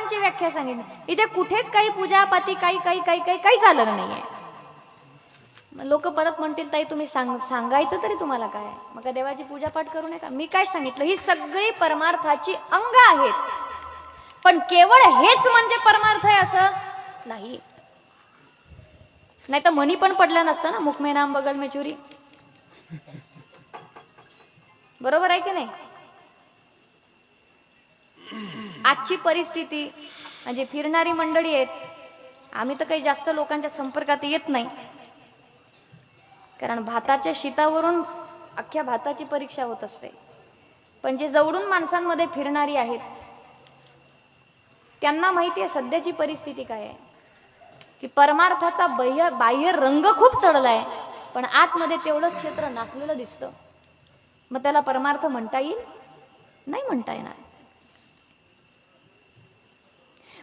परमार्थांची व्याख्या सांगितली. इथे कुठेच काही पूजापाती काही झालेलं नाहीये. लोक परत म्हणतील ताई तुम्ही सांगायचं तरी तुम्हाला काय, मग का देवाची पूजापाठ करू नये का? मी काय सांगितलं, ही सगळी परमार्थाची अंग आहेत, पण केवळ हेच म्हणजे परमार्थ आहे असं नाही. नाही तर म्हणी पण पडल्या नसतं ना, मुख में नाम बगल में चोरी. बरोबर आहे की नाही? आजची परिस्थिती म्हणजे फिरणारी मंडळी आहेत, आम्ही तर काही जास्त लोकांच्या संपर्कात येत नाही, कारण भाताच्या शीतावरून अख्ख्या भाताची परीक्षा होत असते. पण जे जवळून माणसांमध्ये फिरणारी आहेत त्यांना माहिती आहे सध्याची परिस्थिती काय आहे, की परमार्थाचा बाह्य रंग खूप चढलाय, पण आतमध्ये तेवढं क्षेत्र नासलेलं दिसतं. मग त्याला परमार्थ म्हणता येईल? नाही म्हणता येणार.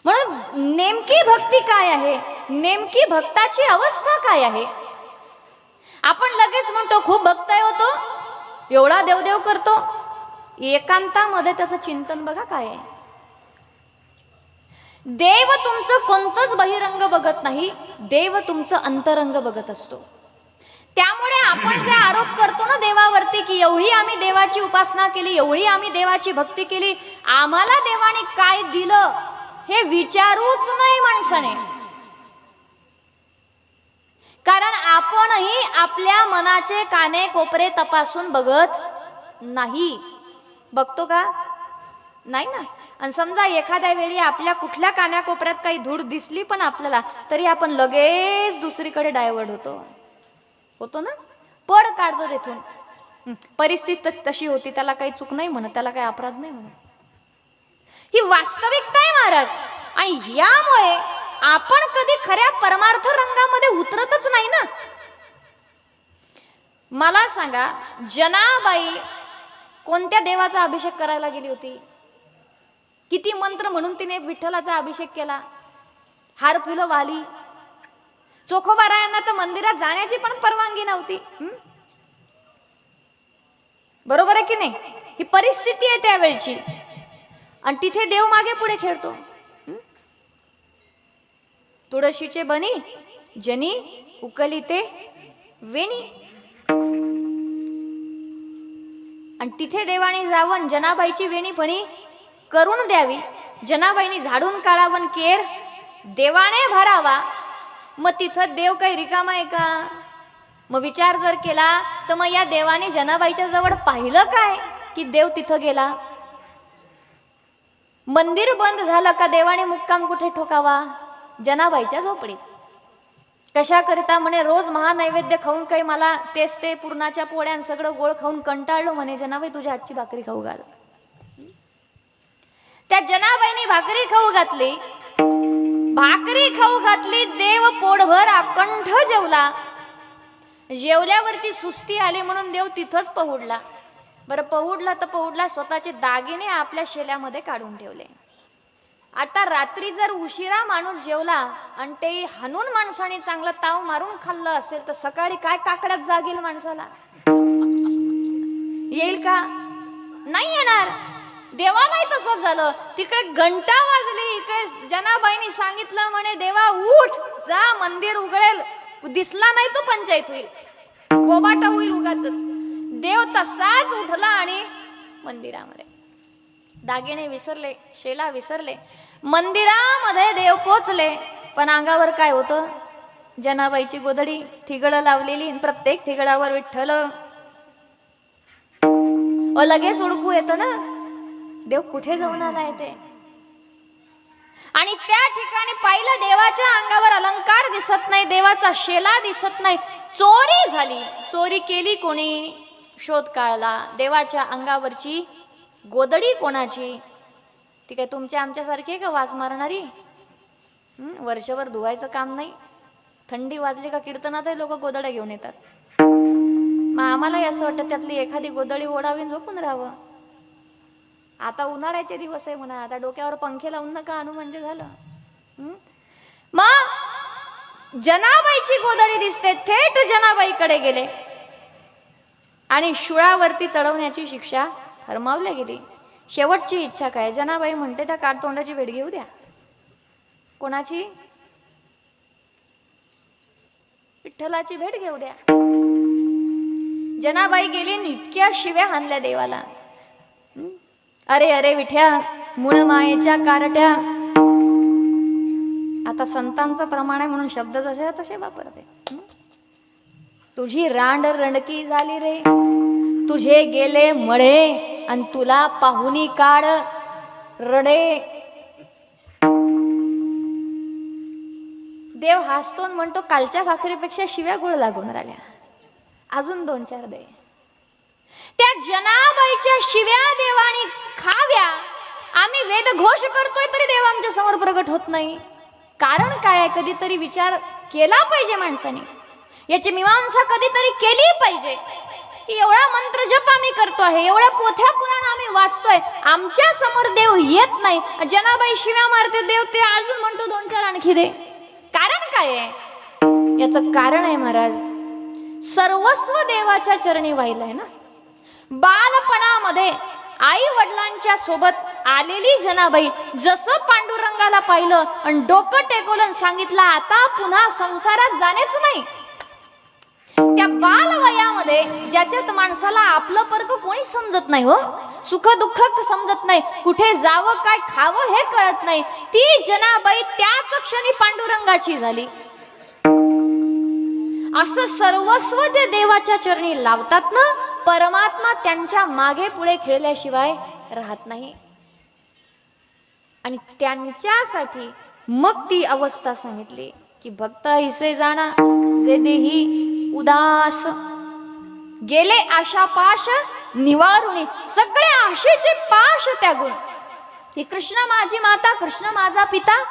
म्हणून नेमकी भक्ती काय आहे, नेमकी भक्ताची अवस्था काय आहे? आपण लगेच म्हणतो खूप भक्त आहे होतो, एवढा देवदेव करतो. एकांतामध्ये त्याचं चिंतन बघा काय आहे. देव तुमचं कोणतंच बहिरंग बघत नाही, देव तुमचं अंतरंग बघत असतो. त्यामुळे आपण जे आरोप करतो ना देवावरती, की एवढी आम्ही देवाची उपासना केली, एवढी आम्ही देवाची भक्ती केली, आम्हाला देवाने काय दिलं हे विचारूच नाही माणसाने. कारण आपणही आपल्या मनाचे काने कोपरे तपासून बघत नाही. बघतो का? नाही ना. आणि समजा एखाद्या वेळी आपल्या कुठल्या कान्याकोपऱ्यात काही धूळ दिसली पण आपल्याला, तरी आपण लगेच दुसरीकडे डायव्हर्ट होतो ना, पळ काढतो तेथून. परिस्थिती तशी होती, त्याला काही चूक नाही म्हणत, त्याला काही अपराध नाही म्हणत. ही वास्तविकता आहे महाराज. आणि यामुळे आपण कधी खऱ्या परमार्थ रंगामध्ये उतरतच नाही ना. मला सांगा, जनाबाई कोणत्या देवाचा अभिषेक करायला गेली होती? किती मंत्र म्हणून तिने विठ्ठलाचा अभिषेक केला, हार फुलं वाली. चोखोबारायांना तर मंदिरात जाण्याची पण परवानगी नव्हती. बरोबर आहे की नाही? ही परिस्थिती आहे त्यावेळची, आणि तिथे देव मागे पुढे खेळतो. तुळशीचे बनी जनी उकलिते वेणी. आणि तिथे देवाने जावं जनाबाईची वेणी फणी करून द्यावी. जनाबाईनी झाडून काढावं केर देवाने भरावा. मग तिथं देव काही रिकामा आहे का? मग विचार जर केला तर मग या देवाने जनाबाईच्या जवळ पाहिलं काय की देव तिथं गेला? मंदिर बंद झालं का देवाने मुक्काम कुठे ठोकावा? जनाबाईच्या झोपडीत. कशा करिता? म्हणे रोज महानैवेद्य खाऊन काही मला तेच ते पुरणाच्या पोळ्या सगळं गोळ खाऊन कंटाळलो. म्हणे जनाबाई तुझ्या हातची भाकरी खाऊ घाल. त्या जनाबाईनी भाकरी खाऊ घातली. भाकरी खाऊ घातली, देव पोटभर अकंठ जेवला. जेवल्यावरती सुस्ती आली म्हणून देव तिथंच पहुडला. बरं पहुडला तर पहुडला, स्वतःचे दागिने आपल्या शेल्यामध्ये काढून ठेवले. आता रात्री जर उशिरा माणूस जेवला आणि ते हाणून माणसाने चांगला ताव मारून खाल्लं असेल तर सकाळी काय काकड्यात जाग येईल माणसाला? येईल का? नाही येणार. देवा नाही तसंच झालं. तिकडे घंटा वाजली, इकडे जनाबाईंनी सांगितलं म्हणे देवा उठ, जा मंदिर उघडेल. दिसला नाही तो पंचायत होईल, बोबाटा होईल उगाचच. देव तसाच उठला आणि मंदिरामध्ये. दागिने विसरले, शेला विसरले, मंदिरामध्ये देव पोचले. पण अंगावर काय होतं? जनाबाईची गोधडी, थिगडं लावलेली, प्रत्येक थिगडावर विठ्ठल. लगेच ओळखू येतं ना देव कुठे जाऊन आलाय ते. आणि त्या ठिकाणी पाहिलं देवाच्या अंगावर अलंकार दिसत नाही, देवाचा शेला दिसत नाही. चोरी झाली. चोरी केली कोणी? शोध काढला. देवाच्या अंगावरची गोदडी कोणाची? ती काय तुमच्या आमच्यासारखी आहे का वास मारणारी? वर्षभर धुवायचं काम नाही, थंडी वाजली का कीर्तनातही लोक गोदड्या घेऊन येतात. मग आम्हालाही असं वाटतं त्यातली एखादी गोदडी ओढावी झोपून राहावं. आता उन्हाळ्याचे दिवस आहे म्हणा, आता डोक्यावर पंखे लावून नका आणू म्हणजे झालं. मग जनाबाईची गोदडी दिसते, थेट जनाबाईकडे गेले आणि शुळावरती चढवण्याची शिक्षा फरमावली गेली. शेवटची इच्छा काय? जनाबाई म्हणते त्या काठतोंडाची भेट घेऊ द्या. कोणाची? विठ्ठलाची भेट घेऊ द्या. जनाबाई गेली आणि इतक्या शिव्या हाणल्या देवाला. अरे अरे विठ्या, मूळ मायेच्या कारट्या. आता संतांचं प्रमाण आहे म्हणून शब्द जसे तसे वापरते. तुझी रांड रणकी झाली रे, तुझे गेले मळे आणि तुला पाहुनी काढ रडे. देव हसतो म्हणतो कालच्या भाकरीपेक्षा शिव्या गोळ लागून राहिल्या, अजून 2-4 दे. त्या जनाबाईच्या शिव्या देवानी खाव्या. आम्ही वेदघोष करतोय तरी देव आमच्या समोर प्रगट होत नाही. कारण काय आहे? कधीतरी विचार केला पाहिजे माणसाने, याची मीमांसा कधीतरी केली पाहिजे की एवढा मंत्र जप आम्ही करतो आहे, एवढ्या पोथ्या पुराण आम्ही वाचतोय, आमच्या समोर देव येत नाही. जनाबाई शिव्या मारते, देव ते अजून म्हणतो 2-4 आणखी दे. कारण काय आहे? याचं कारण आहे महाराज, सर्वस्व देवाच्या चरणी वाहिलंय ना. बालपणामध्ये आई वडिलांच्या सोबत आलेली जनाबाई जसं पांडुरंगाला पाहिलं आणि डोकं टेकवलं सांगितलं आता पुन्हा संसारात जाणेच नाही. त्या बालवयामध्ये ज्याच्यात माणसाला आपलं परक कोणी समजत नाही, हो, सुख दुःख समजत नाही, कुठे जावं काय खावं हे कळत नाही, ती जनाबाई त्याच क्षणी पांडुरंगाची झाली. असं सर्वस्व जे देवाच्या चरणी लावतात ना, परमात्मा त्यांच्या मागे पुढे खेळल्याशिवाय राहत नाही. आणि त्यांच्यासाठी मग ती अवस्था सांगितली की भक्त ऐसे जाणा जे देही उदास. गेले आशा पाश निवारुणी, सगळे आशेचे पाश त्यागून. ही कृष्ण माझी माता, कृष्ण माझा पिता,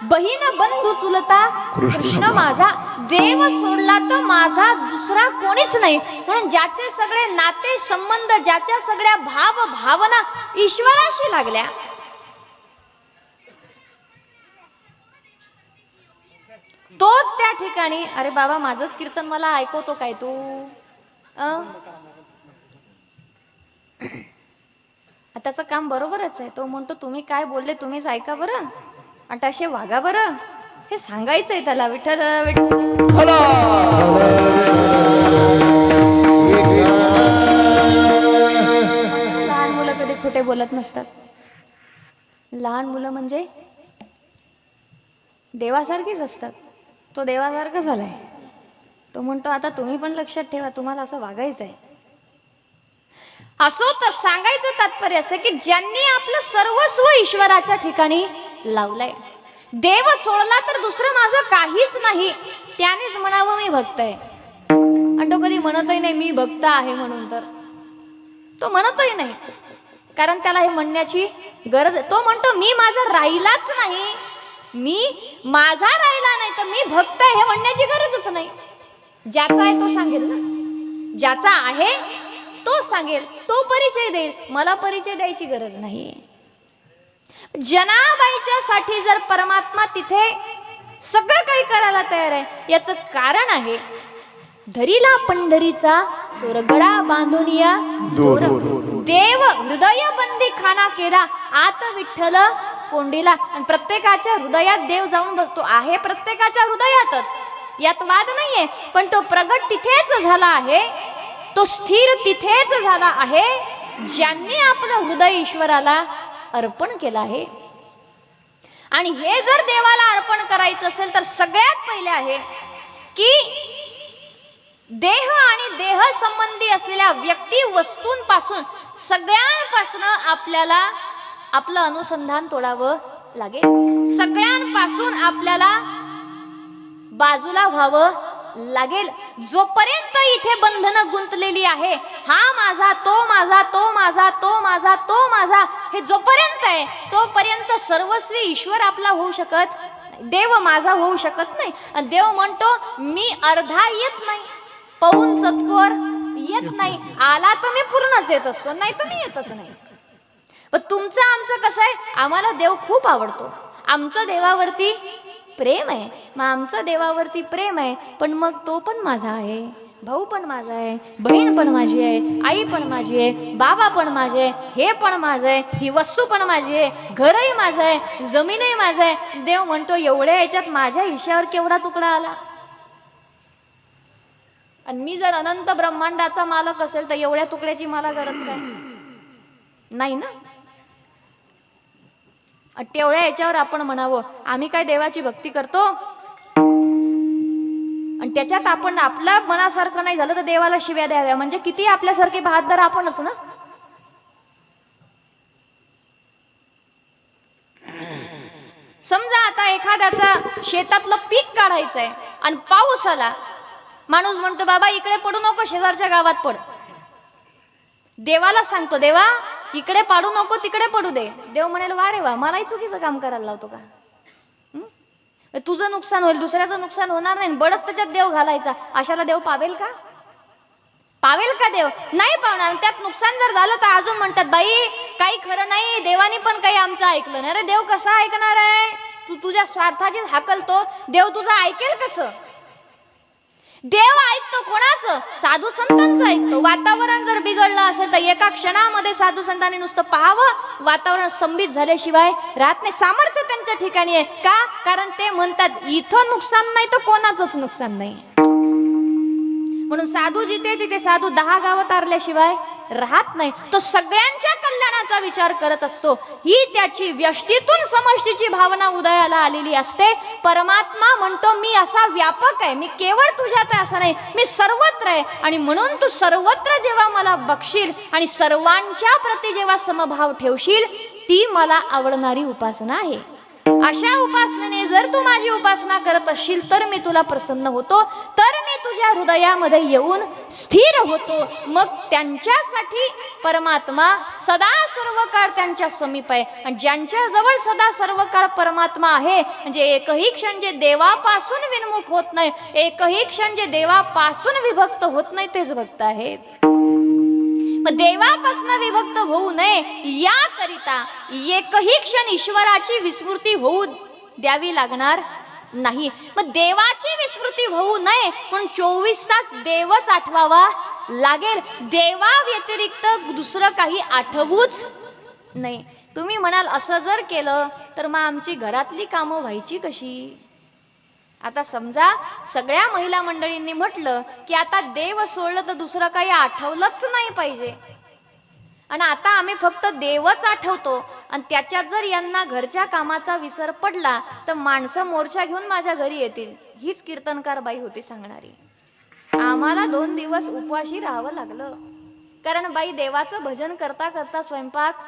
बहीण बंधू चुलता, कृष्ण माझा देव सोडला तर माझा दुसरा कोणीच नाही. म्हणून ज्याचे सगळे नाते संबंध, ज्याच्या सगळ्या भाव भावना ईश्वराशी लागल्या, तोच त्या ठिकाणी अरे बाबा माझंच कीर्तन मला ऐकवतो काय तू? त्याचं काम बरोबरच आहे. तो म्हणतो तुम्ही काय बोलले तुम्हीच ऐका बरं आणि तसे वागा बरं, हे सांगायचंय त्याला. विठ्ठल विठ्ठल. लहान मुलं कधी खोटे बोलत नसतात. लहान मुलं म्हणजे देवासारखीच असतात. तो देवासारखा झालाय. तो म्हणतो आता तुम्ही पण लक्षात ठेवा, तुम्हाला असं वागायचंय. असो तर सांगायचं तात्पर्य असं की ज्यांनी आपलं सर्वस्व ईश्वराच्या ठिकाणी लावलंय, देव सोडला तर दुसरं माझं काहीच नाही, त्यानेच म्हणावं मी भक्त आहे. आणि तो कधी म्हणतही नाही मी भक्त आहे म्हणून, तर तो म्हणतही नाही, कारण त्याला हे म्हणण्याची गरज. तो म्हणतो मी माझा राहिलाच नाही, मी माझा राहिला नाही तर मी भक्त आहे हे म्हणण्याची गरजच नाही. ज्याचा आहे तो सांगेल ना, ज्याचा आहे तो सांगेल, तो परिचय देईल, मला परिचय द्यायची गरज नाही. जनाबाईच्या साठी जर परमात्मा तिथे सगळं काही करायला तयार आहे, याचं कारण आहे धरीला पंढरीचा सोरगडा बांधून या दोर. देव हृदय बंदी खाना केला आत विठ्ठल कोंडीला. आणि प्रत्येकाच्या हृदयात देव जाऊन बसतो आहे, प्रत्येकाच्या हृदयातच, यात वाद नाहीये. पण तो प्रगट तिथेच झाला आहे, तो स्थिर तिथेच झाला आहे ज्यांनी आपलं हृदय ईश्वराला अर्पण केलं आहे. आणि हे जर देवाला अर्पण करायचं असेल तर सगळ्यात पहिले आहे की देह आणि देह संबंधी असलेल्या व्यक्ती वस्तूंपासून सगळ्यांपासून आपल्याला आपलं अनुसंधान तोडावं लागेल. सगळ्यांपासून आपल्याला बाजूला व्हावं लागेल. जोपर्यंत इथे बंधनं गुंतलेली आहे, हा माझा तो माझा तो माझा तो माझा तो माझा, हे जोपर्यंत आहे तोपर्यंत सर्वस्वी ईश्वर आपला होऊ शकत नाही, देव माझा होऊ शकत नाही. आणि देव म्हणतो मी अर्धा येत नाही, पाऊण चतकोर येत नाही, आला तर मी पूर्णच येत असतो, नाही तर मी येतच नाही. पण तुमचं आमचं कसं आहे, आम्हाला देव खूप आवडतो, आमचं देवावरती प्रेम आहे, मग आमचं देवावरती प्रेम आहे, पण मग तो पण माझा आहे, भाऊ पण माझा आहे, बहीण पण माझी आहे, आई पण माझी आहे, बाबा पण माझे आहे, हे पण माझं आहे, ही वस्तू पण माझी आहे, घरही माझं आहे, जमीनही माझं आहे. देव म्हणतो एवढ्या याच्यात माझ्या हिश्यावर केवढा तुकडा आला? आणि मी जर अनंत ब्रह्मांडाचा मालक असेल तर एवढ्या तुकड्याची मला गरज काय? नाही ना. तेवढ्या याच्यावर आपण म्हणावं आम्ही काय देवाची भक्ती करतो, आणि त्याच्यात आपण आपल्या मनासारखं नाही झालं तर देवाला शिव्या द्याव्या, म्हणजे किती आपल्यासारखे बहादर आपणच ना. समजा आता एखाद्याचा शेतातलं पीक काढायचंय आणि पाऊस आला, माणूस म्हणतो बाबा इकडे पडू नको, शेजारच्या गावात पड. देवाला सांगतो देवा इकडे पाडू नको, तिकडे पडू दे. देव म्हणेल वा रे वा, मलाही चुकीचं काम करायला लावतो का? तुझं नुकसान होईल, दुसऱ्याचं नुकसान होणार नाही, बडच त्याच्यात देव घालायचा. अशाला देव पावेल का? पावेल का देव? नाही पावणार. त्यात नुकसान जर झालं तर अजून म्हणतात बाई काही खरं नाही, देवानी पण काही आमचं ऐकलं नाही. अरे देव कसा ऐकणार आहे? तू तुझ्या स्वार्थाची हाकलतो, देव तुझं ऐकेल कसं? देव ऐकतो कोणाचं? साधू संतांचं ऐकतो. वातावरण जर बिघडलं असेल तर एका क्षणामध्ये साधू संतांनी नुसतं पाहावं, वातावरण संबित झाल्याशिवाय राहत नाही. सामर्थ्य त्यांच्या ठिकाणी आहे का? कारण ते म्हणतात इथं नुकसान नाही तर कोणाचंच नुकसान नाही. म्हणून साधू जिथे तिथे साधू 10 गावं तारल्याशिवाय राहत नाही. तो सगळ्यांच्या कल्याणाचा विचार करत असतो. ही त्याची व्यष्टीतून समष्टीची भावना उदयाला आलेली असते. परमात्मा म्हणतो मी असा व्यापक आहे, मी केवळ तुझ्यात आहे असं नाही, मी सर्वत्र आहे. आणि म्हणून तू सर्वत्र जेव्हा मला बघशील आणि सर्वांच्या प्रती जेव्हा समभाव ठेवशील, ती मला आवडणारी उपासना आहे. अशा उपासनेने जर तू माझी उपासना करत असशील तर मी तुला प्रसन्न होतो, तर मी तुझ्या हृदयामध्ये येऊन स्थिर होतो. मग त्यांच्यासाठी परमात्मा सदा सर्व काळ त्यांच्या समीप आहे. आणि ज्यांच्या जवळ सदा सर्व काळ परमात्मा आहे, म्हणजे एकही क्षण जे देवापासून विन्मुख होत नाही, एकही क्षण जे देवापासून विभक्त होत नाही, तेच भक्त आहेत. देवापासून विभक्त होऊ नये याकरिता एकही क्षण ईश्वराची विस्मृती होऊ द्यावी लागणार नाही. मग देवाची विस्मृती होऊ नये म्हणून 24 तास देवच आठवावा लागेल. देवा व्यतिरिक्त दुसरं काही आठवूच नाही. तुम्ही म्हणाल असं जर केलं तर मग आमची घरातली कामं व्हायची कशी? आता समजा सगळ्या महिला मंडळींनी म्हटलं की आता देव सोडलं तर दुसरं काही आठवलंच नाही पाहिजे, आणि आता आम्ही फक्त देवच आठवतो, आणि त्याच्यात जर यांना घरच्या कामाचा विसर पडला तर माणसं मोर्चा घेऊन माझ्या घरी येतील. हीच कीर्तनकार बाई होती सांगणारी. आम्हाला 2 दिवस उपवाशी राहावं लागलं, कारण बाई देवाचं भजन करता करता स्वयंपाक